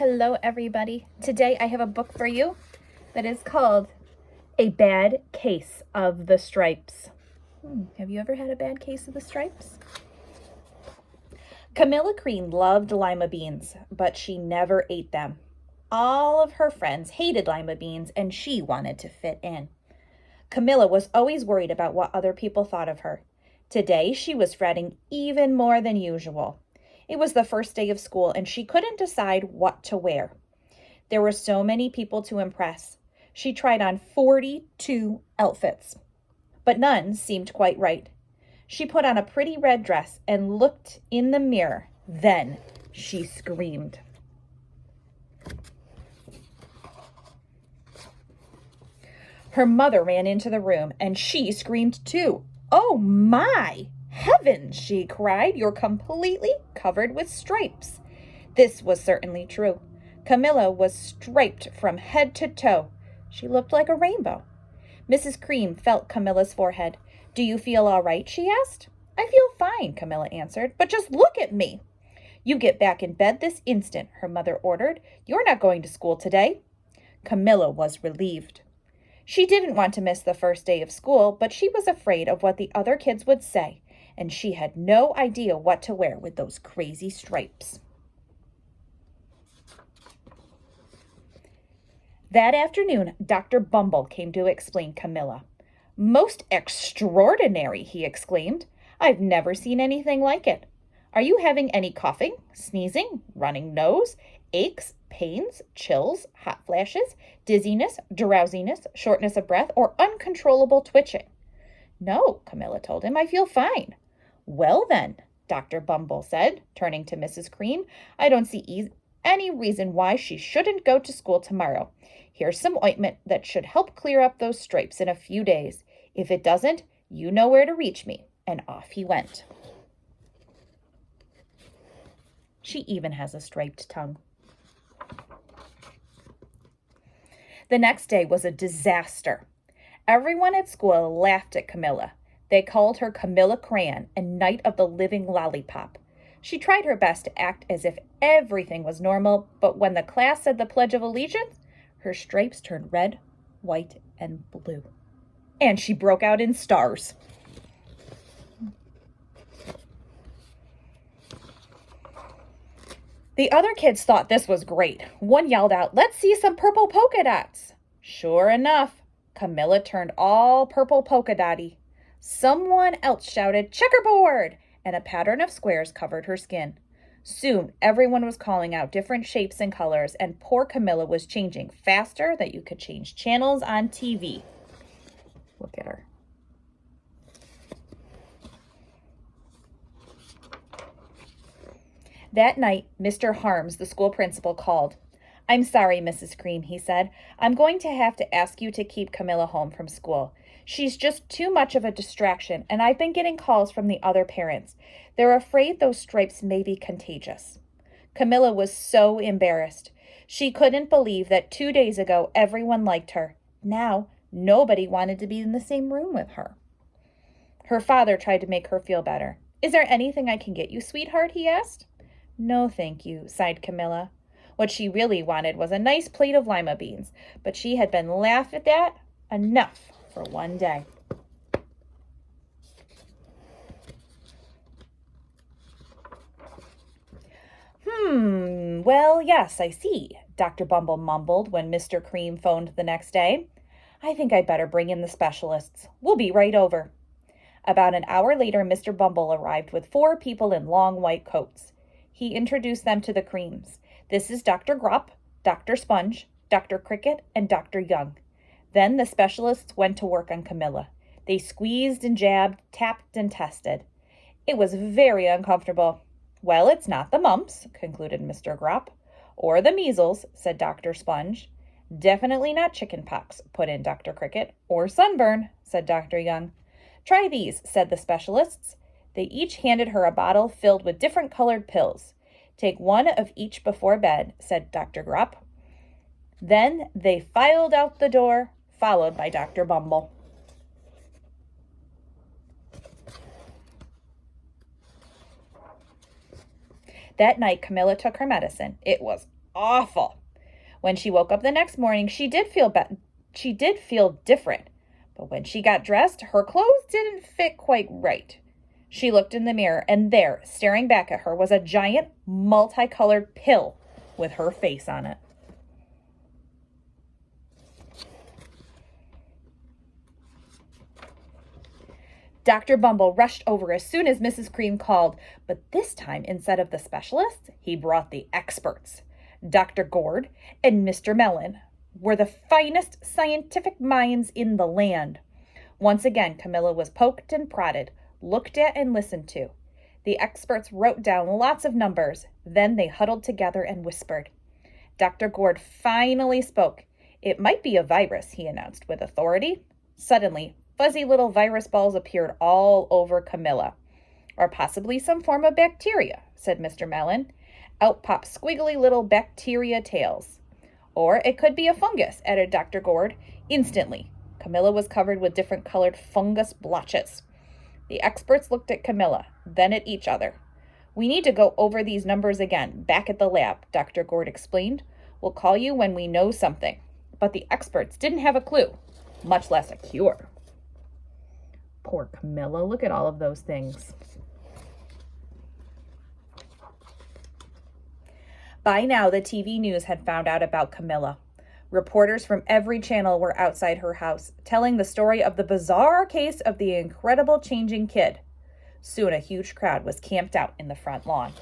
Hello, everybody. Today I have a book for you that is called A Bad Case of the Stripes. Have you ever had a bad case of the stripes? Camilla Cream loved lima beans, but she never ate them. All of her friends hated lima beans, and she wanted to fit in. Camilla was always worried about what other people thought of her. Today, she was fretting even more than usual. It was the first day of school, and she couldn't decide what to wear. There were so many people to impress. She tried on 42 outfits, but none seemed quite right. She put on a pretty red dress and looked in the mirror. Then she screamed. Her mother ran into the room, and she screamed too. "Oh my heavens," she cried. "You're completely covered with stripes." This was certainly true. Camilla was striped from head to toe. She looked like a rainbow. Mrs. Cream felt Camilla's forehead. "Do you feel all right?" she asked. "I feel fine," Camilla answered, "but just look at me." "You get back in bed this instant," her mother ordered. "You're not going to school today." Camilla was relieved. She didn't want to miss the first day of school, but she was afraid of what the other kids would say, and she had no idea what to wear with those crazy stripes. That afternoon, Dr. Bumble came to explain Camilla. "Most extraordinary," he exclaimed. "I've never seen anything like it. Are you having any coughing, sneezing, running nose, aches, pains, chills, hot flashes, dizziness, drowsiness, shortness of breath, or uncontrollable twitching?" "No," Camilla told him. "I feel fine." "Well then," Dr. Bumble said, turning to Mrs. Cream, "I don't see any reason why she shouldn't go to school tomorrow. Here's some ointment that should help clear up those stripes in a few days. If it doesn't, you know where to reach me." And off he went. She even has a striped tongue. The next day was a disaster. Everyone at school laughed at Camilla. They called her Camilla Crayon and Knight of the Living Lollipop. She tried her best to act as if everything was normal, but when the class said the Pledge of Allegiance, her stripes turned red, white, and blue. And she broke out in stars. The other kids thought this was great. One yelled out, "Let's see some purple polka dots." Sure enough, Camilla turned all purple polka dotty. Someone else shouted, "Checkerboard!" and a pattern of squares covered her skin. Soon, everyone was calling out different shapes and colors, and poor Camilla was changing faster than you could change channels on TV. Look at her. That night, Mr. Harms, the school principal, called. "I'm sorry, Mrs. Cream," he said. "I'm going to have to ask you to keep Camilla home from school. She's just too much of a distraction, and I've been getting calls from the other parents. They're afraid those stripes may be contagious." Camilla was so embarrassed. She couldn't believe that 2 days ago everyone liked her. Now, nobody wanted to be in the same room with her. Her father tried to make her feel better. "Is there anything I can get you, sweetheart?" he asked. "No, thank you," sighed Camilla. What she really wanted was a nice plate of lima beans, but she had been laughed at enough for one day. Well, yes, I see," Dr. Bumble mumbled when Mr. Cream phoned the next day. "I think I'd better bring in the specialists. We'll be right over." About an hour later, Mr. Bumble arrived with 4 people in long white coats. He introduced them to the Creams. "This is Dr. Grop, Dr. Sponge, Dr. Cricket, and Dr. Young." Then the specialists went to work on Camilla. They squeezed and jabbed, tapped and tested. It was very uncomfortable. "Well, it's not the mumps," concluded Mr. Grop. "Or the measles," said Dr. Sponge. "Definitely not chicken pox," put in Dr. Cricket. "Or sunburn," said Dr. Young. "Try these," said the specialists. They each handed her a bottle filled with different colored pills. "Take one of each before bed," said Dr. Grop. Then they filed out the door, followed by Dr. Bumble. That night, Camilla took her medicine. It was awful. When she woke up the next morning, she did feel different. But when she got dressed, her clothes didn't fit quite right. She looked in the mirror, and there, staring back at her, was a giant, multicolored pill with her face on it. Dr. Bumble rushed over as soon as Mrs. Cream called, but this time, instead of the specialists, he brought the experts. Dr. Gord and Mr. Mellon were the finest scientific minds in the land. Once again, Camilla was poked and prodded, looked at and listened to. The experts wrote down lots of numbers. Then they huddled together and whispered. Dr. Gord finally spoke. It might be a virus, he announced with authority. Suddenly, fuzzy little virus balls appeared all over Camilla. Or possibly some form of bacteria, said Mr. Mellon. Out popped squiggly little bacteria tails. Or it could be a fungus, added Dr. Gord. Instantly, Camilla was covered with different colored fungus blotches. The experts looked at Camilla, then at each other. We need to go over these numbers again, back at the lab, Dr. Gord explained. We'll call you when we know something. But the experts didn't have a clue, much less a cure. Poor Camilla, look at all of those things. By now, the TV news had found out about Camilla. Reporters from every channel were outside her house, telling the story of the bizarre case of the incredible changing kid. Soon a huge crowd was camped out in the front lawn.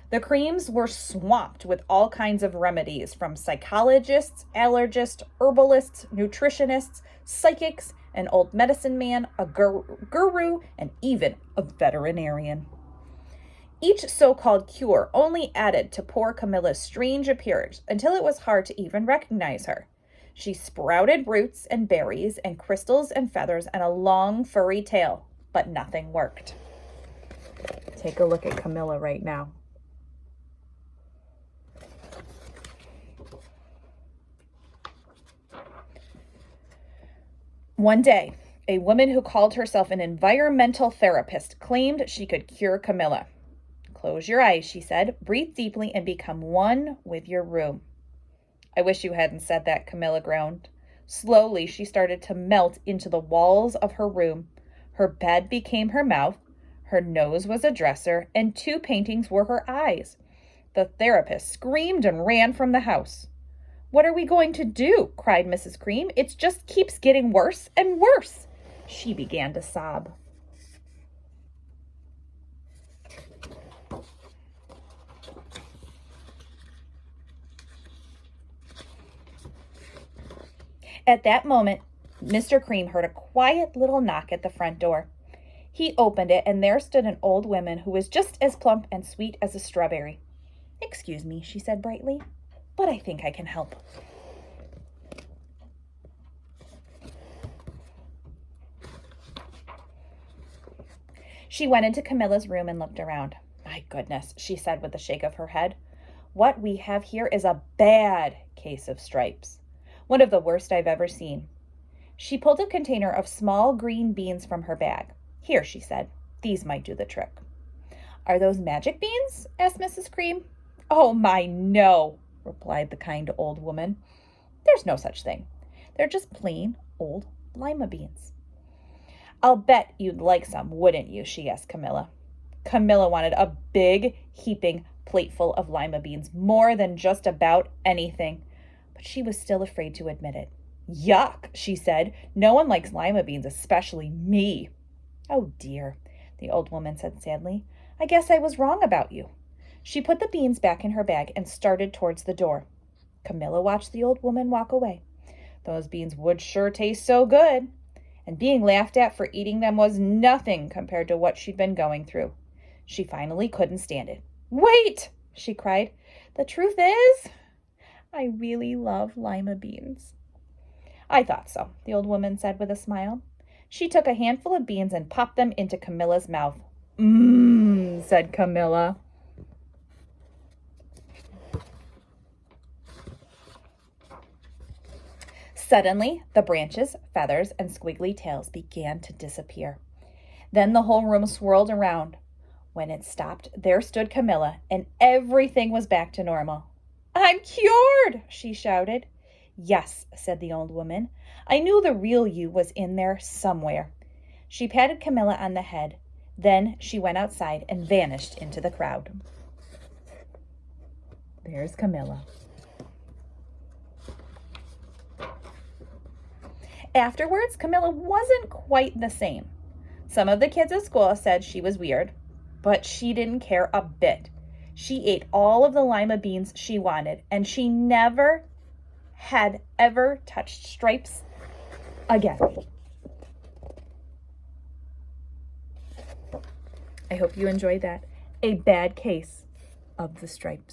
The Creams were swamped with all kinds of remedies from psychologists, allergists, herbalists, nutritionists, psychics, an old medicine man, a guru, and even a veterinarian. Each so-called cure only added to poor Camilla's strange appearance until it was hard to even recognize her. She sprouted roots and berries and crystals and feathers and a long furry tail, but nothing worked. Take a look at Camilla right now. One day, a woman who called herself an environmental therapist claimed she could cure Camilla. Close your eyes, she said. Breathe deeply and become one with your room. I wish you hadn't said that, Camilla groaned. Slowly, she started to melt into the walls of her room. Her bed became her mouth, her nose was a dresser, and 2 paintings were her eyes. The therapist screamed and ran from the house. What are we going to do? Cried Mrs. Cream. It just keeps getting worse and worse. She began to sob. At that moment, Mr. Cream heard a quiet little knock at the front door. He opened it, and there stood an old woman who was just as plump and sweet as a strawberry. Excuse me, she said brightly, but I think I can help. She went into Camilla's room and looked around. My goodness, she said with a shake of her head. What we have here is a bad case of stripes. One of the worst I've ever seen. She pulled a container of small green beans from her bag. Here, she said, these might do the trick. Are those magic beans? Asked Mrs. Cream. Oh my, no, replied the kind old woman. There's no such thing. They're just plain old lima beans. I'll bet you'd like some, wouldn't you? She asked Camilla. Camilla wanted a big, heaping plateful of lima beans, more than just about anything. But she was still afraid to admit it. Yuck, she said. No one likes lima beans, especially me. Oh dear, the old woman said sadly. I guess I was wrong about you. She put the beans back in her bag and started towards the door. Camilla watched the old woman walk away. Those beans would sure taste so good. And being laughed at for eating them was nothing compared to what she'd been going through. She finally couldn't stand it. Wait, she cried. The truth is, I really love lima beans. I thought so, the old woman said with a smile. She took a handful of beans and popped them into Camilla's mouth. Mmm, said Camilla. Suddenly, the branches, feathers, and squiggly tails began to disappear. Then the whole room swirled around. When it stopped, there stood Camilla, and everything was back to normal. "I'm cured!" she shouted. "Yes," said the old woman. "I knew the real you was in there somewhere." She patted Camilla on the head. Then she went outside and vanished into the crowd. There's Camilla. Afterwards, Camilla wasn't quite the same. Some of the kids at school said she was weird, but she didn't care a bit. She ate all of the lima beans she wanted, and she never had ever touched Stripes again. I hope you enjoyed that. A bad case of the Stripes.